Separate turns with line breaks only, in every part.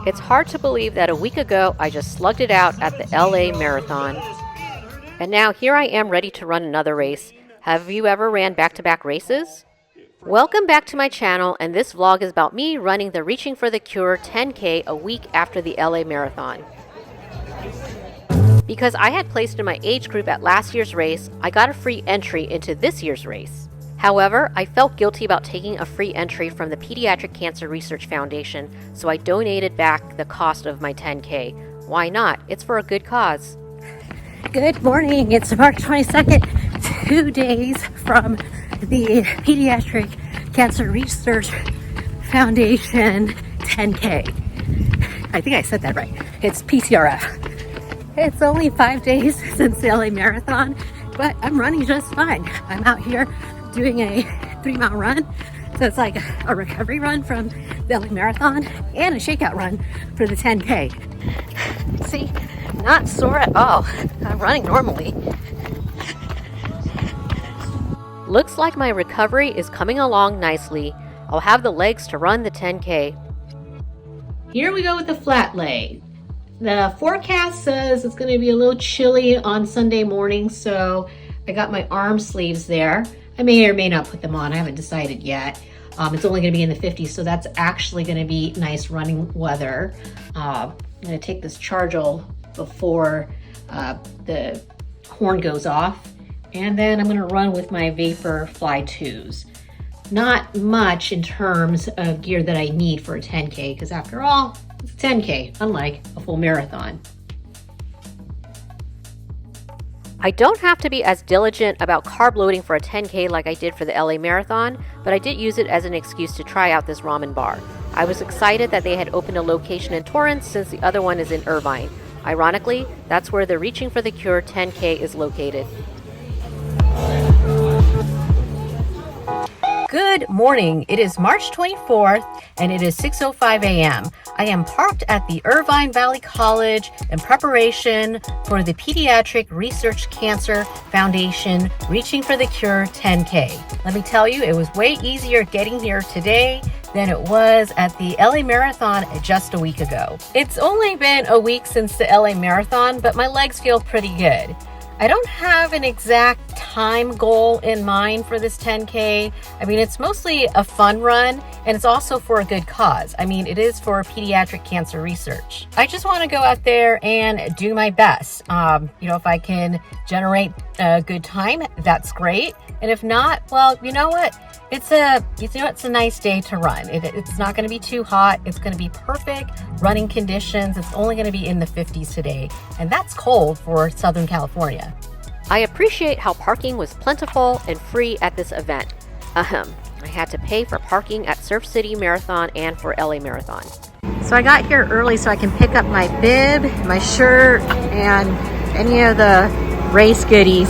It's hard to believe that a week ago I just slugged it out at the LA Marathon. And now here I am ready to run another race. Have you ever ran back-to-back races? Welcome back to my channel, and this vlog is about me running the Reaching for the Cure 10K a week after the LA Marathon. Because I had placed in my age group at last year's race, I got a free entry into this year's race. However, I felt guilty about taking a free entry from the Pediatric Cancer Research Foundation, so I donated back the cost of my 10K. Why not? It's for a good cause. Good morning, it's March 22nd, 2 days from the Pediatric Cancer Research Foundation 10K. I think I said that right. It's PCRF. It's only 5 days since the LA Marathon, but I'm running just fine. I'm out here doing a 3-mile run, so it's like a recovery run from the LA Marathon and a shakeout run for the 10K. See? Not sore at all. I'm running normally. Looks like my recovery is coming along nicely. I'll have the legs to run the 10K. Here we go with the Flatlay. The forecast says it's going to be a little chilly on Sunday morning, so I got my arm sleeves there. I may or may not put them on. I haven't decided yet. It's only going to be in the 50s, so that's actually going to be nice running weather. I'm going to take this chargeable before the horn goes off, and then I'm going to run with my Vapor Fly 2s. Not much in terms of gear that I need for a 10K, because after all, it's a 10K, unlike a full marathon. I don't have to be as diligent about carb loading for a 10K like I did for the LA Marathon, but I did use it as an excuse to try out this ramen bar. I was excited that they had opened a location in Torrance since the other one is in Irvine. Ironically, that's where the Reaching for the Cure 10K is located. Good morning. It is March 24th and it is 6:05 a.m. I am parked at the Irvine Valley College in preparation for the Pediatric Research Cancer Foundation Reaching for the Cure 10K. Let me tell you, it was way easier getting here today than it was at the LA Marathon just a week ago. It's only been a week since the LA Marathon, but my legs feel pretty good. I don't have an exact time goal in mind for this 10K. I mean, it's mostly a fun run, and it's also for a good cause. I mean, it is for pediatric cancer research. I just want to go out there and do my best. If I can generate a good time, that's great. And if not, well, you know what? It's a nice day to run. It's not going to be too hot. It's going to be perfect running conditions. It's only going to be in the 50s today, and that's cold for Southern California. I appreciate how parking was plentiful and free at this event. I had to pay for parking at Surf City Marathon and for LA Marathon. So I got here early so I can pick up my bib, my shirt, and any of the race goodies.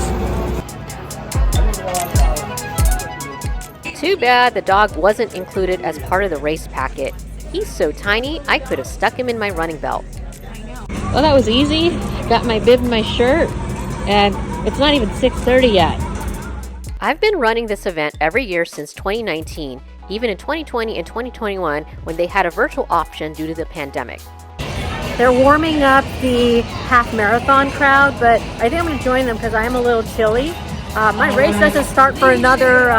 Too bad the dog wasn't included as part of the race packet. He's so tiny, I could have stuck him in my running belt. Well, that was easy. Got my bib and my shirt, and it's not even 6:30 yet. I've been running this event every year since 2019, even in 2020 and 2021 when they had a virtual option due to the pandemic. They're warming up the half marathon crowd, but I think I'm going to join them because I am a little chilly. My race doesn't start for another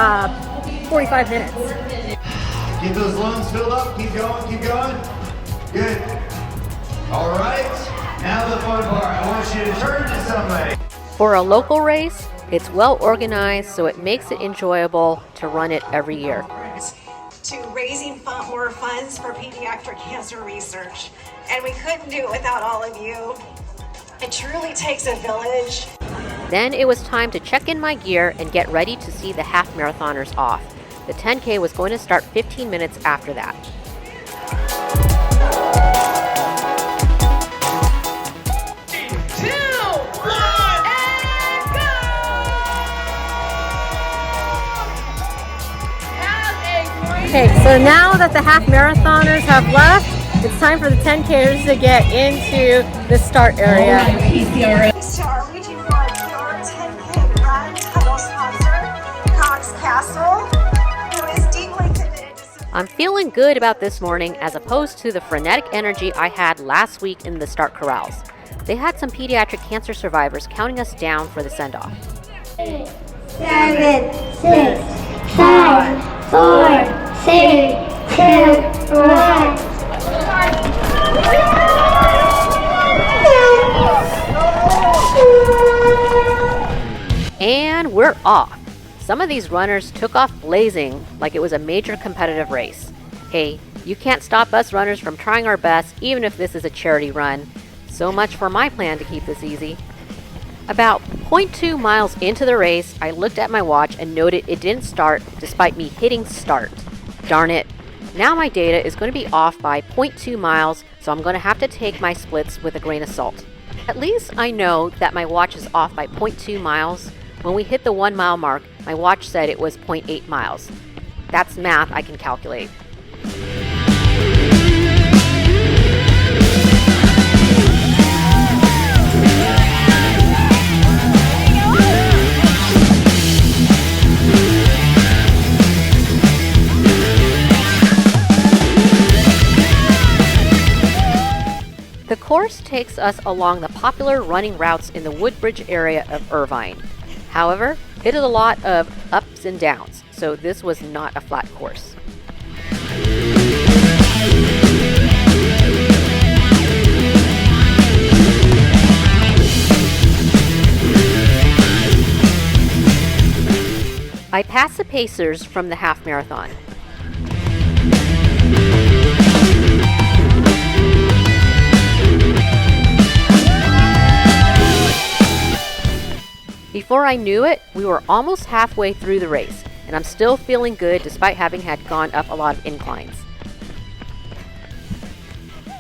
45 minutes.
Keep those lungs filled up. Keep going, keep going. Good. All right. Now the fun part. I want you to turn to somebody.
For a local race, it's well organized, so it makes it enjoyable to run it every year.
To raising more funds for pediatric cancer research. And we couldn't do it without all of you. It truly takes a village.
Then it was time to check in my gear and get ready to see the half marathoners off. The 10K was going to start 15 minutes after that. Okay, so now that the half marathoners have left, it's time for the 10Kers to get into the start area.
To our Reaching for a Cure 10K run title sponsor, Cox Castle, who is deeply committed to
I'm feeling good about this morning as opposed to the frenetic energy I had last week in the start corrals. They had some pediatric cancer survivors counting us down for the send-off.
8, 7, 6, 5, 4, 3, 2, 1.
And we're off. Some of these runners took off blazing like it was a major competitive race. Hey, you can't stop us runners from trying our best even if this is a charity run. So much for my plan to keep this easy. About 0.2 miles into the race, I looked at my watch and noted it didn't start despite me hitting start. Darn it. Now my data is going to be off by 0.2 miles, so I'm going to have to take my splits with a grain of salt. At least I know that my watch is off by 0.2 miles. When we hit the 1 mile mark, my watch said it was 0.8 miles. That's math I can calculate. The course takes us along the popular running routes in the Woodbridge area of Irvine. However, it is a lot of ups and downs, so this was not a flat course. I passed the pacers from the half marathon. Before I knew it, we were almost halfway through the race, and I'm still feeling good despite having had gone up a lot of inclines.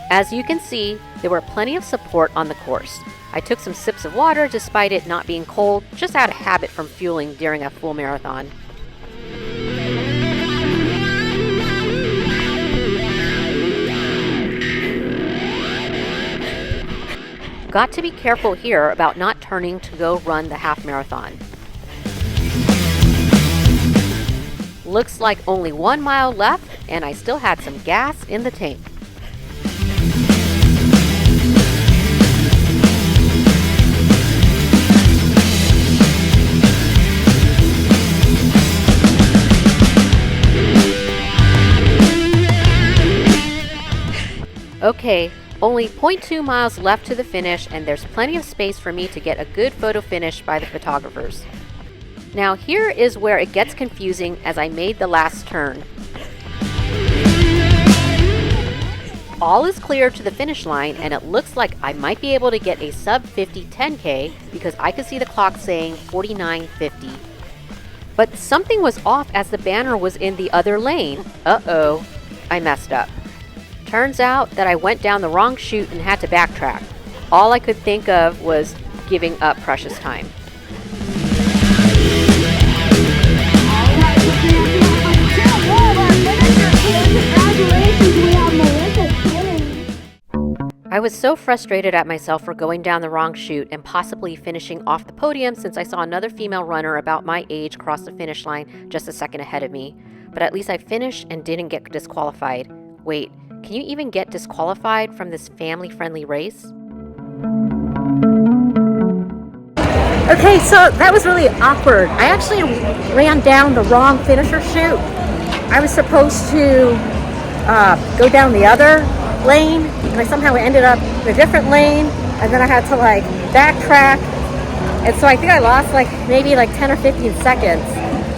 As you can see, there were plenty of support on the course. I took some sips of water despite it not being cold, just out of habit from fueling during a full marathon. Got to be careful here about not turning to go run the half marathon. Looks like only 1 mile left, and I still had some gas in the tank. Okay, only 0.2 miles left to the finish, and there's plenty of space for me to get a good photo finish by the photographers. Now here is where it gets confusing as I made the last turn. All is clear to the finish line, and it looks like I might be able to get a sub 50 10K because I could see the clock saying 49:50. But something was off as the banner was in the other lane. Uh-oh, I messed up. Turns out that I went down the wrong chute and had to backtrack. All I could think of was giving up precious time. I was so frustrated at myself for going down the wrong chute and possibly finishing off the podium since I saw another female runner about my age cross the finish line just a second ahead of me. But at least I finished and didn't get disqualified. Wait, can you even get disqualified from this family-friendly race?
Okay, so that was really awkward. I actually ran down the wrong finisher chute. I was supposed to go down the other lane, and I somehow ended up in a different lane, and then I had to backtrack, and so I think I lost maybe 10 or 15 seconds.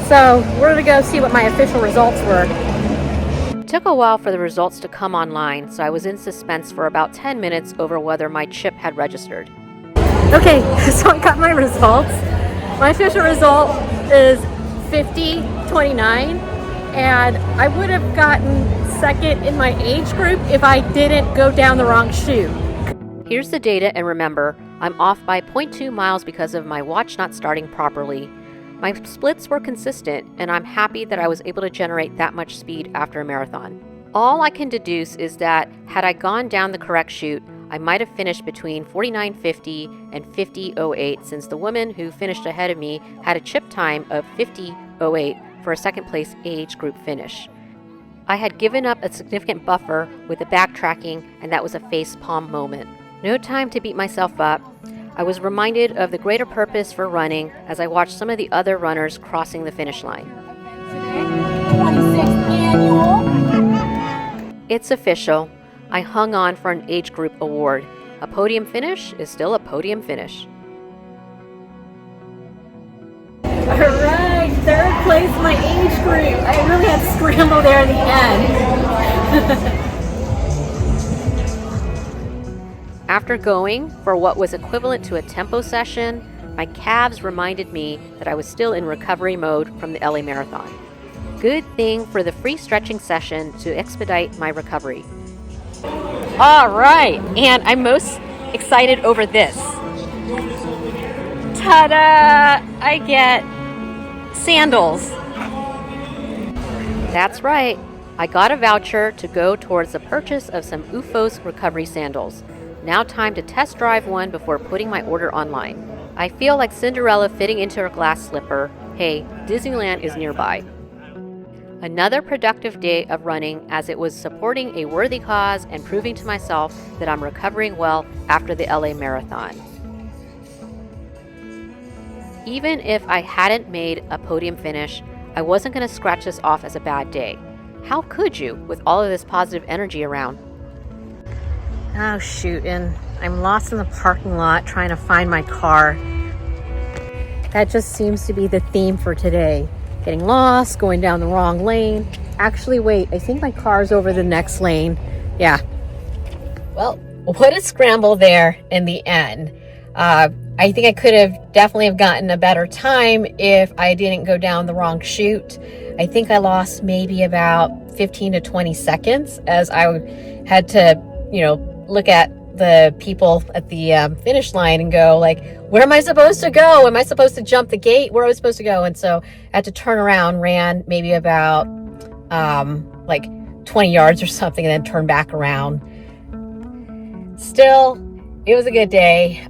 So we're gonna go see what my official results were.
It took a while for the results to come online, so I was in suspense for about 10 minutes over whether my chip had registered.
Okay, so I got my results. My official result is 50:29, and I would have gotten second in my age group if I didn't go down the wrong chute.
Here's the data, and remember, I'm off by 0.2 miles because of my watch not starting properly. My splits were consistent, and I'm happy that I was able to generate that much speed after a marathon. All I can deduce is that had I gone down the correct chute, I might have finished between 49:50 and 50:08 since the woman who finished ahead of me had a chip time of 50:08 for a second place age group finish.
I had given up a significant buffer with the backtracking, and that was a facepalm moment. No time to beat myself up. I was reminded of the greater purpose for running as I watched some of the other runners crossing the finish line.
26th annual.
It's official. I hung on for an age group award. A podium finish is still a podium finish.
All right, third place, my age group. I really had to scramble there in the end.
After going for what was equivalent to a tempo session, my calves reminded me that I was still in recovery mode from the LA Marathon. Good thing for the free stretching session to expedite my recovery. All right, and I'm most excited over this. Ta-da! I get sandals. That's right. I got a voucher to go towards the purchase of some UFOS recovery sandals. Now time to test drive one before putting my order online. I feel like Cinderella fitting into her glass slipper. Hey, Disneyland is nearby. Another productive day of running, as it was supporting a worthy cause and proving to myself that I'm recovering well after the LA Marathon. Even if I hadn't made a podium finish, I wasn't going to scratch this off as a bad day. How could you, with all of this positive energy around? Oh shoot, and I'm lost in the parking lot trying to find my car. That just seems to be the theme for today. Getting lost, going down the wrong lane. Actually, wait, I think my car's over the next lane. Yeah. Well, what a scramble there in the end. I think I could have definitely gotten a better time if I didn't go down the wrong chute. I think I lost maybe about 15 to 20 seconds as I had to, look at the people at the finish line and go like, where am I supposed to go? Am I supposed to jump the gate? Where am I supposed to go? And so I had to turn around, ran maybe about 20 yards or something, and then turn back around. Still, it was a good day.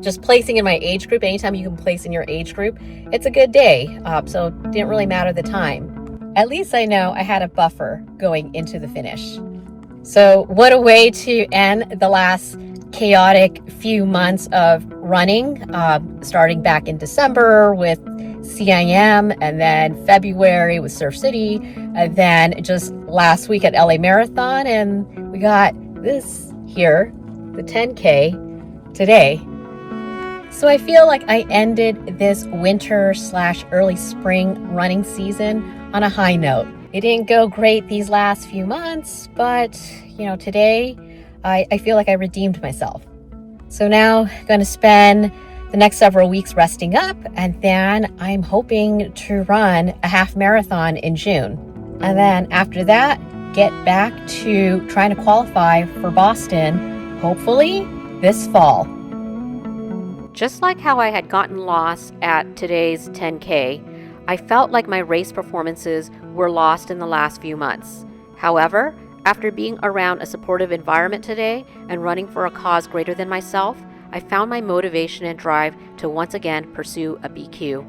Just placing in my age group, anytime you can place in your age group, it's a good day. So it didn't really matter the time. At least I know I had a buffer going into the finish. So what a way to end the last chaotic few months of running, starting back in December with CIM, and then February with Surf City, and then just last week at LA Marathon, and we got this here, the 10K today. So I feel like I ended this winter/early spring running season on a high note. It didn't go great these last few months, but today I feel like I redeemed myself. So now I'm going to spend the next several weeks resting up, and then I'm hoping to run a half marathon in June. And then after that, get back to trying to qualify for Boston, hopefully this fall. Just like how I had gotten lost at today's 10K, I felt like my race performances were lost in the last few months. However, after being around a supportive environment today and running for a cause greater than myself, I found my motivation and drive to once again pursue a BQ.